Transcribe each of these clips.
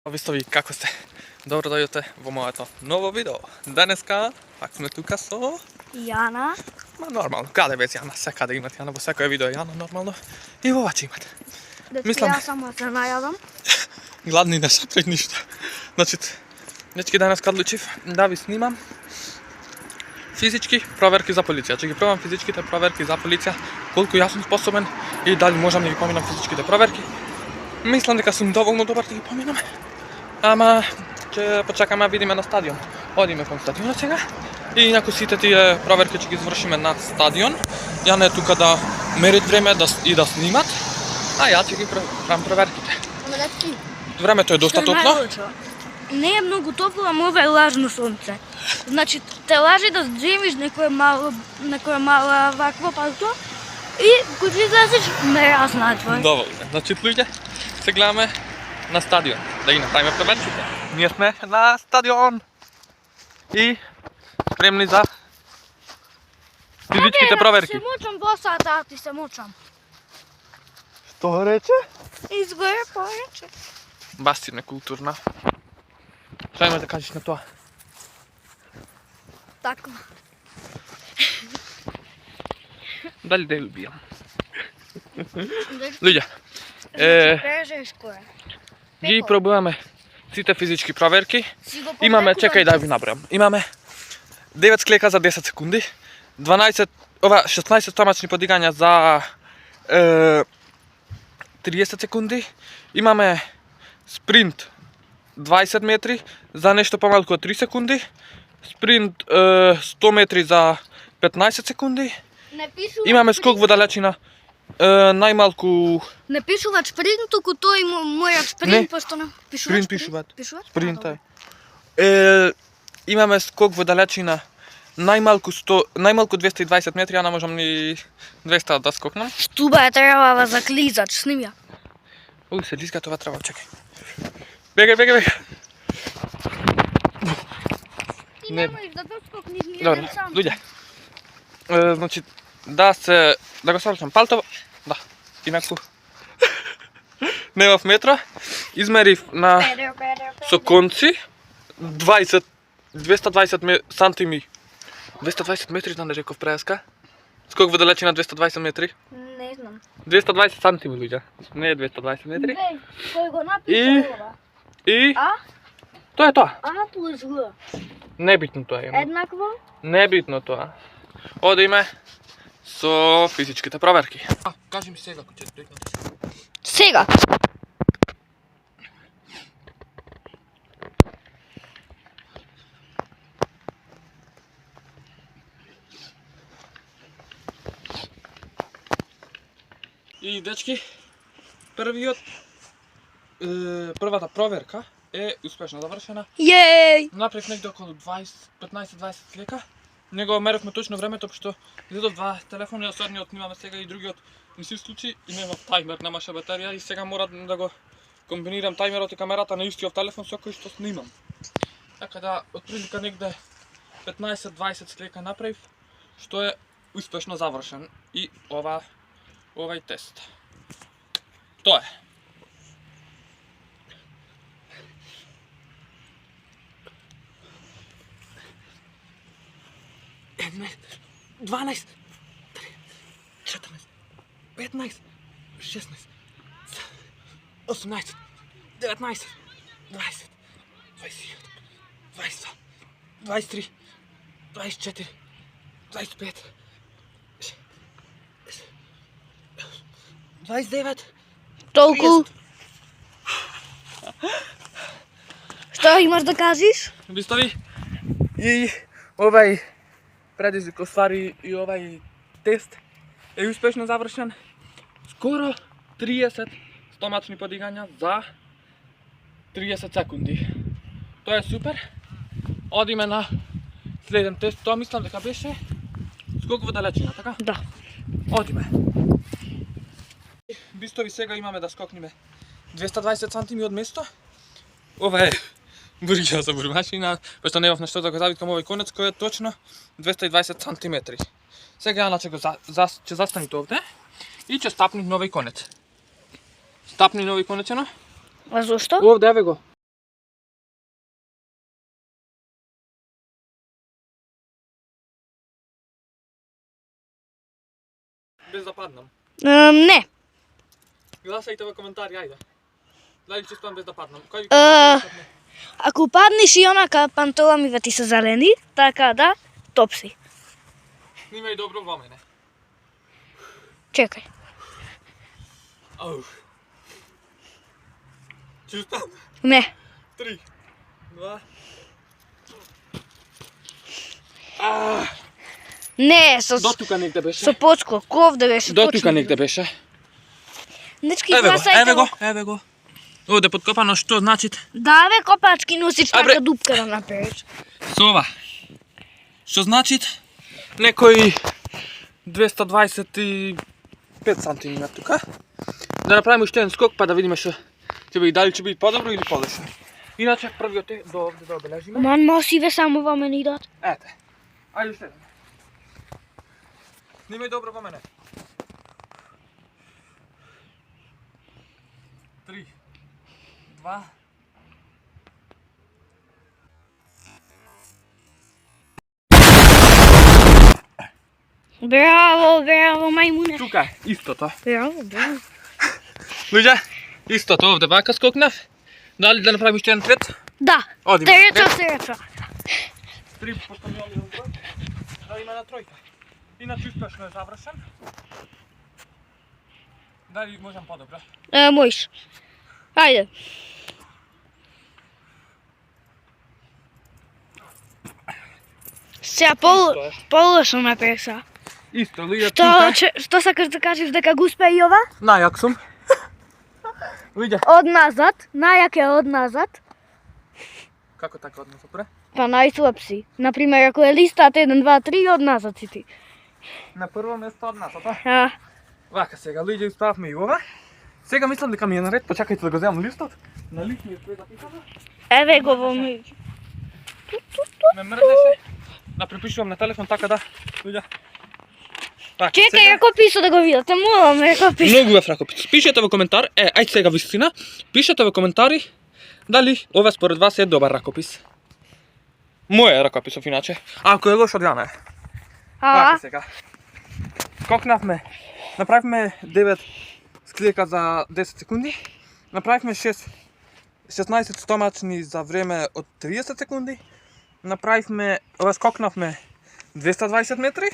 Vi kako ste? Dobro dođete u moje novo video. Daneska, pak sme tuka so... Jana. Ma normalno, kada je već Jana, sve kada imate Jana, bo svako je video Jana normalno. I ova će imati. Dečki, ja samo se najadam. Gladni ne saprit ništa. Znači, dečki danas kad odlučiv da vi snimam fizički proverki za policija. Če gi probam fizički te proverki za policija, koliko ja sam sposoben i da li možem da gi pominam fizički te proverki. Mislim da sam dovoljno dobar da gi pominam. Ама че почакаме видиме на стадион. Одиме кон стадионот сега и ако сите тие проверки ќе ги извршиме на стадион. Јана е тука да мерит време и да снимат, а ја ќе ги правам проверките. Ама дечки, Времето е доста топло. Не е многу топло, ама ова е лажно сонце. Значи те лажи да зимиш некоја мала вакво палто и кога излезеш не разнајдвај. Доволно. Значи луѓе, се гледаме на стадион, да ги направиме проверките. Ние сме на стадион и спремни за физичките проверки. Се мучам 2 сата, а ти се мучам. Што рече? Изгоре повеќе. Баш си некултурна. Што имаш да кажеш на тоа? Така. Дали да ја убијам? Луѓе, ги пробуваме сите физички проверки. Имаме, чекај да ви набројам. Имаме 9 склека за 10 секунди, 16 стомачни подигања за 30 секунди. Имаме спринт 20 метри за нешто помалку од 3 секунди. Спринт 100 метри за 15 секунди. Имаме скок во далечина најмалку... Не пишуваат спринт, туку тој мојот спринт, пошто не пишуваат пишуваат. Спринт е. Имаме скок во далечина најмалку 220 метри, ја не можам ни 200 да скокнам. Штуба е требава за клизач, сними ја. Уј, се лизга това трава, чекај. Бегај. Ти немоиш да доскокниш ни Добре, еден сам. луѓе. Значи, да го свршам палтово. Да, инаку. Не в метро. Измерив на со конци 220 сантими. 220 метри, да не реков преска. Скок во далечина 220 метри? Не знам. 220 сантими, луѓе. Не е 220 метри. Кој го напиша ова? И А? тоа е тоа. А плюс Г. Небитно тоа е. Еднакво? Небитно тоа. Одиме со физичките проверки. Кажи ми сега, кој ќе дојдеш. Сега. И дечки, првата проверка е успешно завршена. Јеј! Направив негде околу 15-20 слека. Не го меревме точно времето, пошто изедов два телефони, осорниот имаме сега и другиот не се случи и немав тајмер, немаше батерија и сега мора да го комбинирам тајмерот и камерата на истиот телефон со кој што снимам. Така да, отприлика негде 15-20 слека направив, што е успешно завршен и овај тест. Тоа е. Еднаесет, 12, 14, 15, 16, 18, 19, 20, 21, 22, 23, 24, 25, 29, Толку. Што имаш да кажеш? Вистови и овај предизвик оствари и овај тест е успешно завршен. Скоро 30 стомачни подигања за 30 секунди. Тоа е супер. Одиме на следен тест. Тоа мислам дека беше скок во далечина, така? Да. Одиме. Бистови сега имаме да скокнеме 220 сантими од место. Ова е бургија за бурмашина, пошто немав нешто да го завиткам овој конец кој е точно 220 сантиметри. Сега Јана ќе застани овде и ќе стапни нови конец. Стапни нови конец, Јана? А зошто? Овде, еве го. padnem? Не. Glasajte v komentarji, ajde. Daj čisto vam bez da padnem. Ако паднеш и онака пантоламива ти са зелени, така да, топ си. Снимай добро во мене. Чекай. Ау. Чувствам. Не. 3, 2. Не, с... До тука негде беше. Со почко, ков да беше. До точно. тука негде беше. Дечки, Еве гласајте го, еве го. Овде подкопано, што значи? Да, бе, копачки носиш Абре. така дупка да направиш. Со ова. Што значи? Некои 225 см тука. Да направиме уште еден скок па да видиме што ќе биде, дали ќе биде подобро или полошо. Иначе првиот е до овде да обележиме. Ман мосиве само во мене идат. Ете. Ајде уште еден. Снимај добро во мене. 3, 2. Браво, браво, мајмуне. Тука е истото. Браво, браво. Луѓе, истото овде вака скокнав. Дали да направим уште еден трет? Да, Одиме. тереча. 3 пошто ми одиме збор. Да има на тројка. Иначе успешно е завршен. Дали можам подобро? Можеш. Ајде. Сега полошо направи сега. Исто, луѓе, тука. Што сакаш да кажеш дека го успеа и ова? Најак сум. Луѓе. Од назад, најак е од назад. Како така однос опре? Па најслаб си. Например, ако е листат 1, 2, 3, од назад си ти. На прво место од нас, ото. А, Вака сега, луѓе, исправме и ова. Сега мислам дека ми е наред, почакајте да го земам листот. На лист ми е све записано. еве го во ми. Ме мрдеше. Да препишувам на телефон, така да, луѓе. Вака, Чекај, сега- ако пише да го видите, молам, ако пише. Многу е ракопис. Пишете во коментар, ајде сега вистина, пишете во коментари дали ова според вас е добар ракопис. Мој е ракописов иначе, а ако е лош од Јана е. Вака сега. Скокнавме, направивме 9 склика за 10 секунди, направивме 16 стомачни за време од 30 секунди, направивме, скокнавме 220 метри,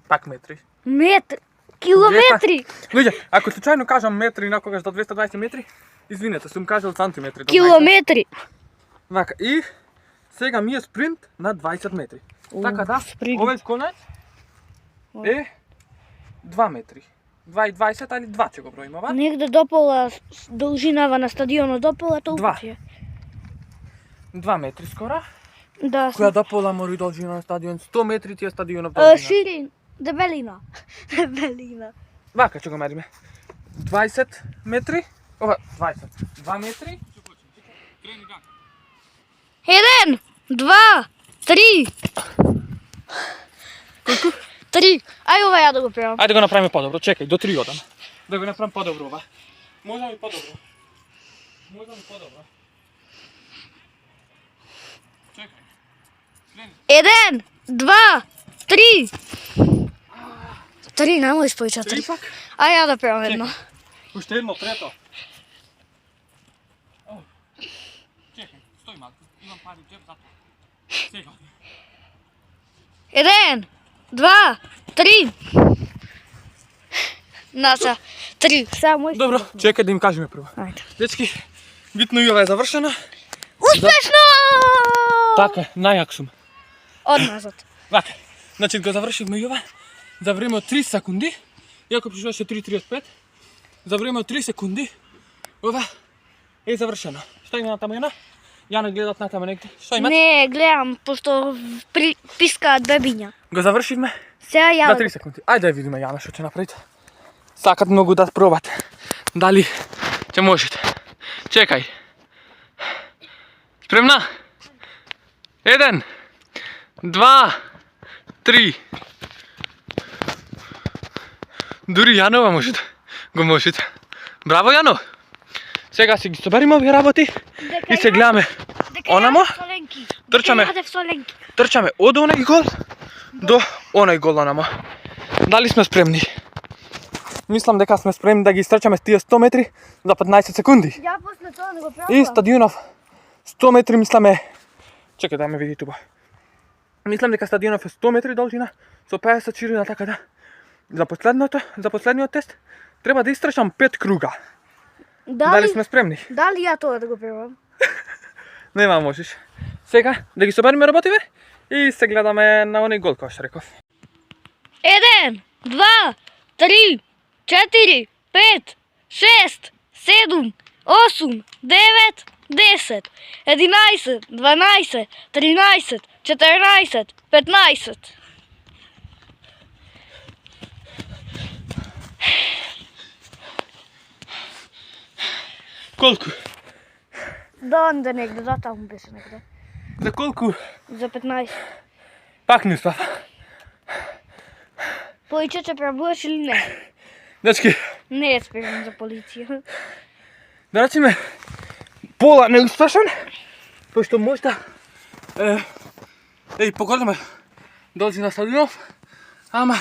пак метри. Метри. Километри. Луѓе, ако случајно кажам метри накогаш до 220 метри, извинете, сум кажал сантиметри. до Километри. Вака, и сега ми е спринт на 20 метри. Така да, спринт. овој конец е 2 метри. 2,20 али 2 ќе го броим ова. Негде до пола должинава на стадионот, до пола толку Два. ќе. 2 метри скоро. Да, Која до пола мори должина на стадион, 100 метри ти е стадионов должина. ширин, дебелина. Дебелина. Вака ќе го мериме. 20 метри. Ова 20. 2 метри. 1, 2, 3. Колку? 3. Ај ова ја да го правам. Ајде го направиме подобро, чекај, до 3 одам. Да го направам подобро ова. Можам и подобро. Можам и подобро. Чекај. Слени. 1, 2, 3. 3, нема испојча 3. Трипак. Ај ја да правам едно. Уште едно, трето. О, чекај, стој малку. Имам пари у џеп за тоа. Сега. 1, 2, 3. Наца, 3. Само Добро, чекај да им кажеме прво. Ајде. Дечки, битно и ова е завршено. Успешно! Така, најак сум. Од назад. Вака, значи го завршивме и ова за време од 3 секунди, иако пишуваше 3:35, за време од 3 секунди, ова е завршено. Што има натаму Јана? Јана гледат натаму негде. Што имат? Не, гледам, пошто пискаат бебиња. Го завршивме Сега ја за да 3 секунди. Ајде да видиме Јана што ќе направите. Сакат многу да пробате. Дали ќе можете. Чекај. Спремна? 1, 2, 3. Дури Јанова можете. Го можете. Браво Јано. Сега си ги собериме овие работи и се гледаме. Онамо? Трчаме. Трчаме од онај гол до онај гол онамо. Дали сме спремни? Mislim, дека сме спремни да ги изтрчаме тие 100 метри за 15 секунди. Я после тоа не го И пробувам. стадионов 100 метри мисламе... Чекай да ме види туба. Мислам дека стадионов е 100 метри должина, со 50 ширина, така да. За последниот тест треба да изтрчам 5 круга. Дали сме спремни? Дали ја тоа да го пробувам? Нема можеш. Сега да ги собериме работиве и се гледаме на оној гол кој што реков. 1, 2, 3, 4, 5, 6, 7, 8, 9, 10, 11, 12, 13, 14, 15. Колку? Да, онде негде, да, таму беше негде. За колку? За 15. Пак не успав. Повеќе ќе пробуваш или не? Дечки, Не е спремен за полиција. да речеме пола неуспешен, пошто можда погодаме долзи на стадионов, ама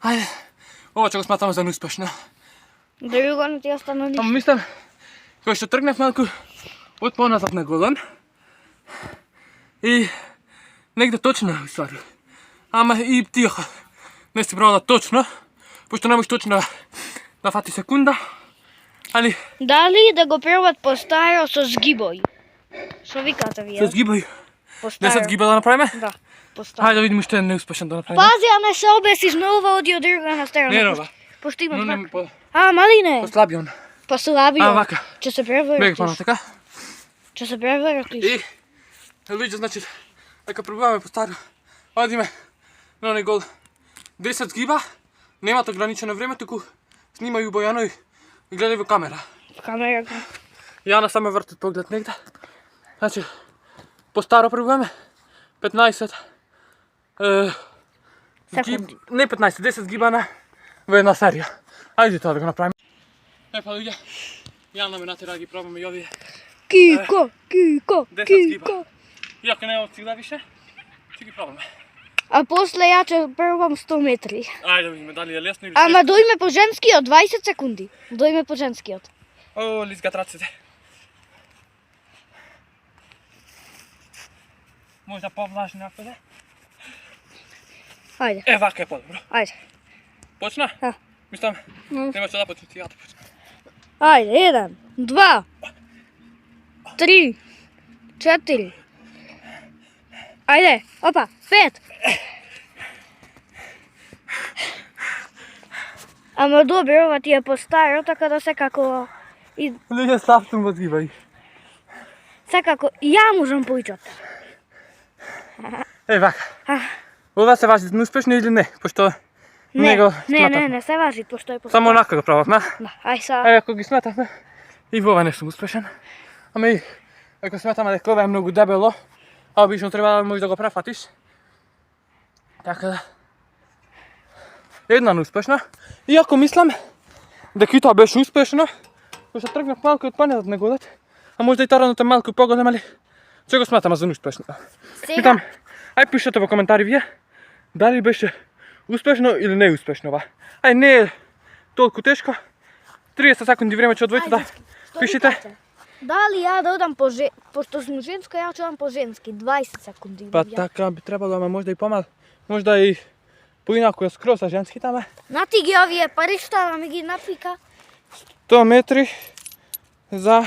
ајде, ова ќе го сматаме за неуспешно. Друго не ти остана ништо. Ама мислам, кој што тргнав малку од поназад на голан и негде точно уствари. Ама и тихо, не си правила точно, пошто не можеш точно да фати секунда, али Дали да го пробат по-старо со згибој? Што викате вие? се сгибај. По-старо. 10 гиба да направиме? Да, по-старо. Хајде да видиме што е неуспешен да направиме. Пази, а не се обесиш нова оди од друга на старо. Не нова. Пошто има Но два. не по А, мали не? слабион. Послабио. А, вака. Ќе се Бега превератиш. пана така. Ќе се превератиш. И луѓе, значи, дека пробуваме по старо. Одиме на оној гол. 10 сгиба, немат ограничено време, туку снимају Бојано и гледај во камера. В камерата. Јана само вртат поглед негде. Значи, по старо пробуваме 15 Секунди. не 15, 10 сгибана во една серија. Ајде тоа да го направиме. Па луѓе, Јана ме натера да ги пробаме и овие. Кико, Кико, 10 сгиба. Кико. Иако не е од цигла више, ќе ги пробаме. А после ја ќе пробам 100 метри. Ајде да видиме дали е лесно или Ама дојме по женскиот 20 секунди. Дојме по женскиот. О, лизгат рацете. Можда повлажни некоде? Ајде, Е, вака е подобро. ајде. Почна? Да. Мислам, Ну. нема што да почне, ти ја да почне. Ајде, 1, 2, 3, 4. Ајде, опа, 5. Ама добро, ова ти е по-старо, така да секако и Луѓе саптум го згибај. секако и ја можам поичат. Е, вака. Ова се важи неуспешно или не? Пошто не го сматав. Не се важи, пошто е по-старо. Само онака го прававме. Да, ај са. А ако ги сметавме, и во ова не сум успешен. Ама и ако сметаме дека ова е многу дебело, а обично треба да можеш да го префатиш. Така да. Една неуспешна. Иако мислам дека и тоа беше успешно, пошто тргнав малку од поназад на голет, а можда и таранот е малку поголем, али ќе го сметаме за неуспешно. Питам, ај пишете во коментари вие, дали беше успешно или неуспешно ова. Ај не е толку тешко. 30 секунди време ќе одвоите да пишете. Дали ја да одам пошто сум женска, ја ќе одам по женски, 20 секунди. Па така би требало, ама можда и помал. Можда и поинаку скроз са женските, ама Нати ги овие паришта да ми ги напика. 100 метри за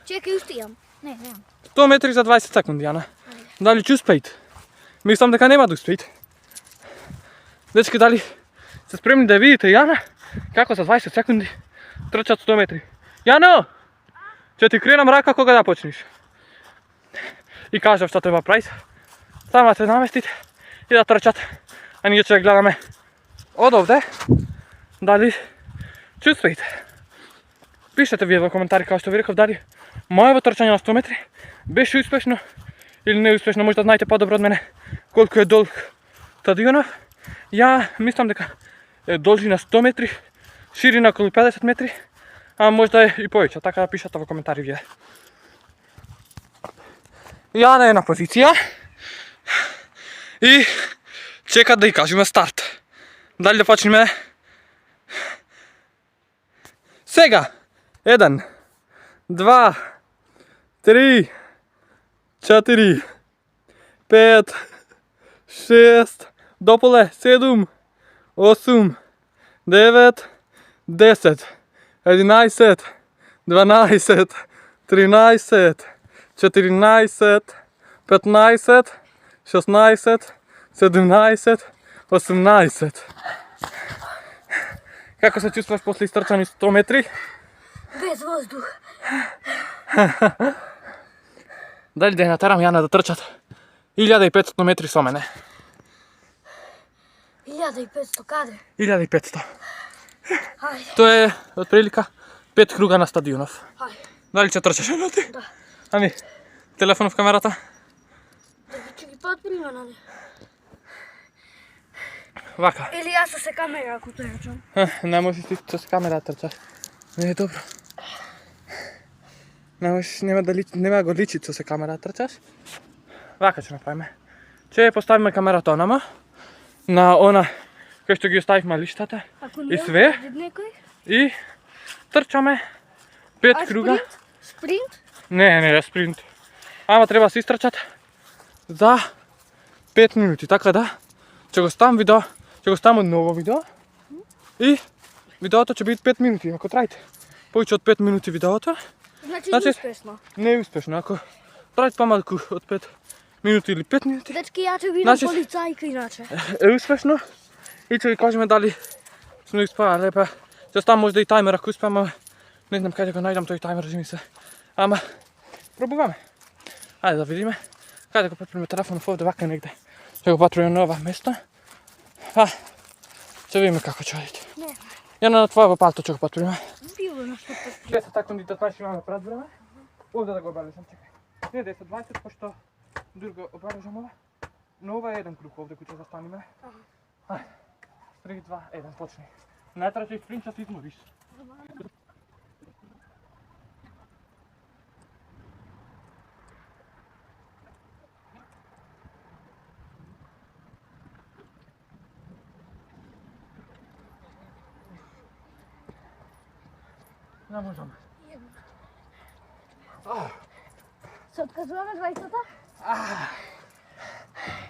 Чекај, уште имам. Не, немам. 100 метри за 20 секунди, Јана. Дали ќе успеите? Мислам дека нема да успеите. Дечки, дали се спремни да видите Јана како за 20 секунди трчат 100 метри? Јано! Ќе ти кренам рака кога да почнеш. И кажав што треба правиш. Само се наместите и да трчат. А ние ќе гледаме од овде дали ќе успеете. Пишете вие во коментари како што ви реков дали моето трчање на 100 метри беше успешно или неуспешно. Може да знаете подобро од мене колку е долг стадионов. Ја мислам дека е должина 100 метри, ширина околу 50 метри, а можда е и повеќе, така да пишете во коментари вие. Јана е на позиција и чека да ја кажеме старт. Дали да почнеме Сега! 1, 2, 3, 4, 5, 6, дополе 7, 8, 9, 10, 11, 12, 13, 14, 15, 16, 17, 18. Како се чувстваш после изтрчани 100 метри? Без въздух. Дали да я натарам Јана да трчат 1500 метри со мене? 1500 каде? 1500. Хајде, Тоа е отприлика 5 круга на стадионов. хајде. Дали ќе трчаш едно ти? Да. Ами, телефон в камерата? Да ќе ги подприма на не. Вака. Или јас со се камера ако трчам. Не можеш ти с камера да трчаш. Не е добро. Не можеш, нема да го личи со се камера да трчаш. Вака ќе направиме. Ќе поставиме камерата онама, на она кај што ги оставивме лиштата Ако и не све, вид некој? и трчаме 5 круга. Спринт? Не, спринт. Ама треба да се истрчат за 5 минути, така да ќе го ставам видео, ќе го ставам ново видео и видеото ќе биде 5 минути, ако траите повеќе од 5 минути видеото, Значи Значи- успешно. не е успешно, ако траите помалку од 5 минути или 5 минути, Дечки, ја ќе видам Значи- полицајка иначе. е успешно и ќе ви кажеме дали сме успеали, па ќе ставам можда и тајмер ако успеам, ама не знам каде го најдам тој тајмер, ми се. Ама пробуваме. Ајде да видиме. Каде го патриме телефонов овде вака негде. Ќе го патриме на ова место. Па, ќе видиме како ќе одите. Не, Ја на твојо палто ќе го патриме. било на што пат. 10 секунди да знаеш имаме пред време. Овде да го обележам, чекај. Не 10-20, пошто друго обележам ова. Но ова е еден круг овде кој ќе застаниме. Ајде. 3, 2, 1, почни. Не трчај спринт, ќе се измориш. Не можам. Се откажуваме 20-та?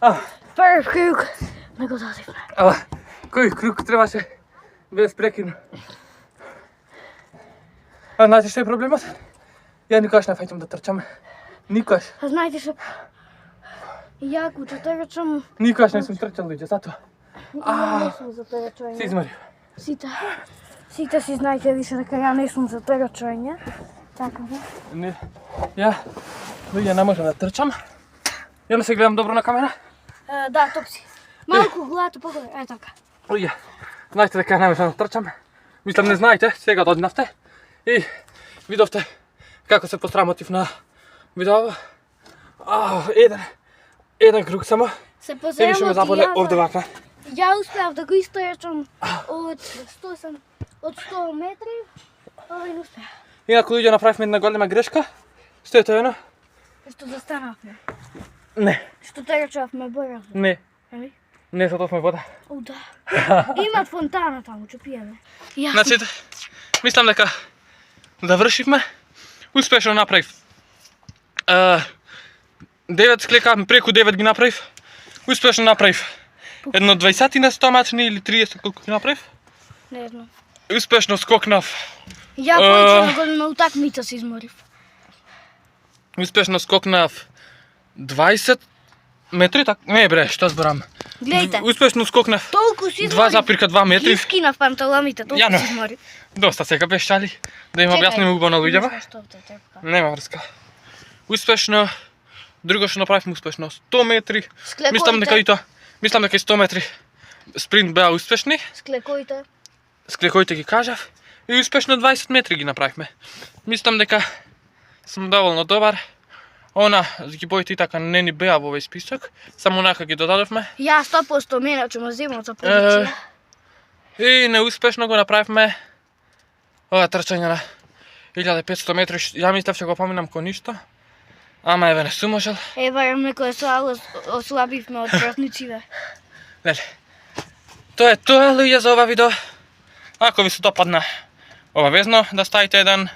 А, Прв круг. Не го дадивме. ала, кој круг требаше без прекин? А знаете што е проблемот? Ја никогаш не фаќам да трчам. Никогаш. А знаете што? Ја ако ќе трчам, Никогаш не сум трчал луѓе, затоа. не сум за трчање. Се измори. Сите си знаете више дека ја не сум за трчање. Така да. Не. Ја, луѓе не можам да трчам. Ја не се гледам добро на камера. Да, топ си. Малку главата погоре, е така. Луѓе, знаете дека не можам да трчам. Мислам не знаете, сега доднавте. И видовте како се посрамотив на видео. Еден круг само. Се Се више ме поземот заболе овде вака. Ја успеав да го истрчам од 100 метри, ова не успеав. Инаку луѓе направивме една голема грешка. Што е тоа едно? Што застанавме. Не, Што трчавме брзо. не, Ели? не затоа вода. О, да. Имат фонтана таму, ќе пиеме. Ја. Значи, мислам дека завршивме. Успешно направив 9 склека, преку 9 ги направив. Успешно направив едно 20 на стомачни или 30 колку ги направив. Не знам. Успешно скокнав. Ја повеќе на голема утакмица се изморив. Успешно скокнав 20 метри, не бре, што зборам. Гледајте. Успешно скокнав Толку си изморив. 2,2 метри. Ги скинав панталоните, толку Јано. си изморив. Доста сега беше шали. Да им објасниме убаво на луѓето. Што те тепка. Нема врска. Успешно, друго што направивме успешно 100 метри. Мислам дека и тоа. Мислам дека и 100 метри спринт беа успешни. Склекоите. Склекоите ги кажав. И успешно 20 метри ги направивме. Мислам дека сум доволно добар. Она, ги боите и така не ни беа во овој список. Само онака ги додадовме. Ја 100% мене ќе ме земам за полиција. И неуспешно го направивме ова трчање на 1500 метри. Ја мислев ќе го поминам ко ништо. Ама еве не сум можел. Барем некој слабо ослабивме од празниците. Леле. Тоа е тоа, луѓе, за ова видео. Ако ви се допадна Obavezno da stavite jedan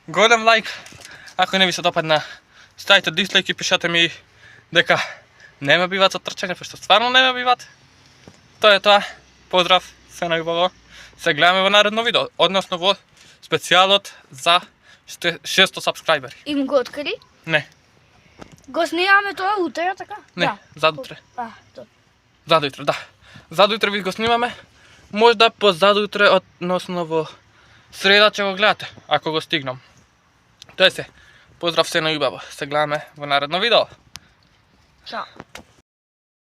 golem like. Ako ne vi se dopadne, stavite dislike i pišete mi дека нема биват за трчање, пошто стварно нема биват. Тоа е тоа. Поздрав, се најубаво. Се гледаме во наредно видео, односно во специјалот за 600 сабскрајбери. Им го откри? Не, Го снимаме тоа утре, така? не, Да. задутре. То. Задујутре, да. Задујутре ви го снимаме. Можда позадујутре, односно во среда ќе го гледате, ако го стигнам. Тоа е се. Поздрав, се најубаво. Се гледаме во наредно видео. Чао.